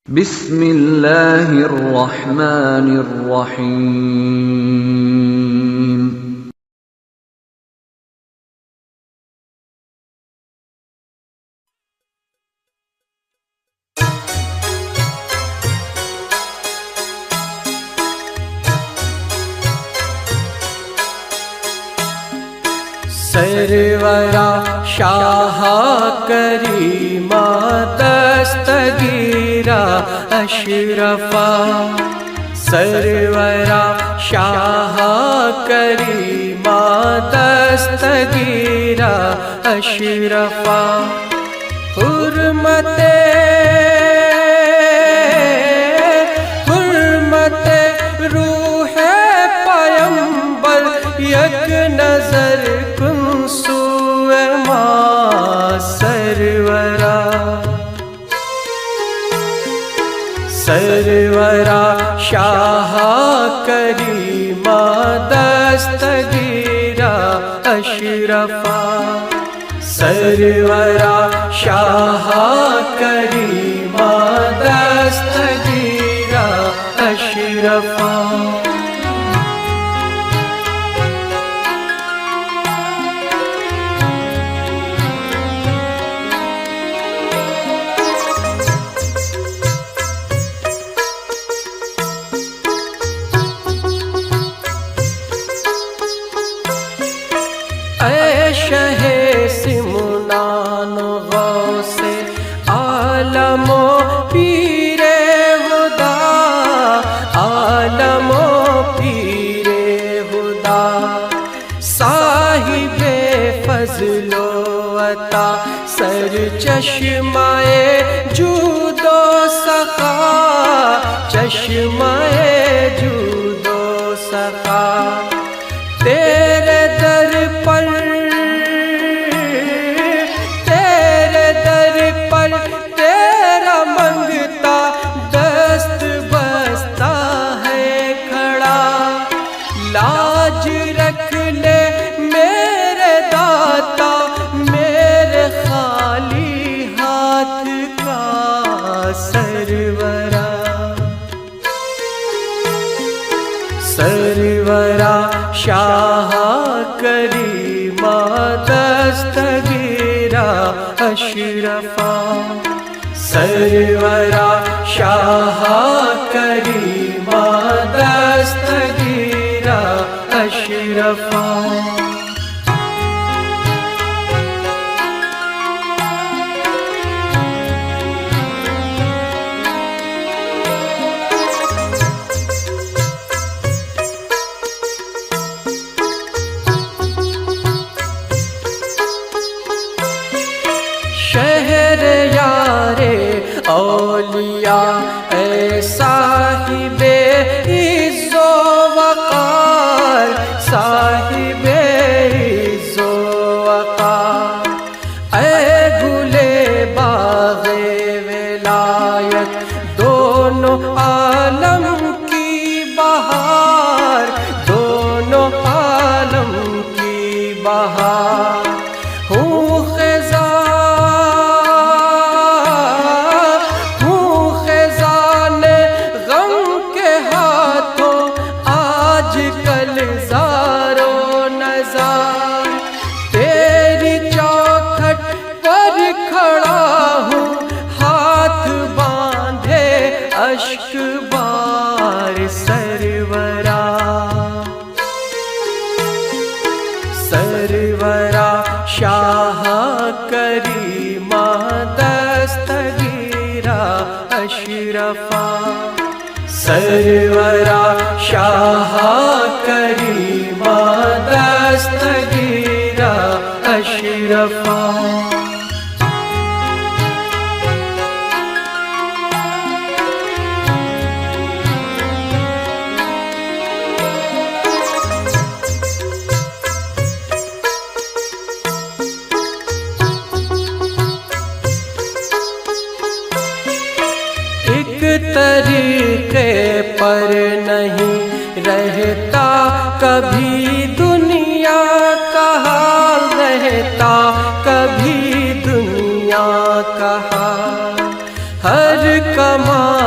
بسم اللہ الرحمن الرحیم سرورا شاہ کریما دستگیرا اشرفا سرورا شاہ کریما دستگیرا اشرفا حرمت روح پیمبر یک نظر کن سوئے ما سرورا شاہ کریما دستگیرا اشرفا سرورا شاہ کریما دستگیرا اشرفا اے شہ سمنان غوث عالم و پیر خدا عالم و پیر خدا صاحب فضل و عطا سر چشمہ جود و سخا چشمہ جود و سخا تیرے در پر تیرا منگتا دست بستا ہے کھڑا لاج رکھ لے میرے داتا میرے خالی ہاتھ کا سرورا شاہ کریما دستگیرا اشرفا سرورا شاہ کریما دستگیرا اشرفا شہر یار اولیاء اے صاحب عز و وقار صاحب عز و وقار اے گلے باغ ولایت دونوں عالم کی بہار دونوں عالم کی بہار ہوں اشک بار سرورا شاہ کریما دستگیرا اشرفا سرورا شاہ کریما دستگیرا اشرفا طریقے پر نہیں رہتا کبھی دنیا کا حال رہتا کبھی دنیا کا حال ہر کمال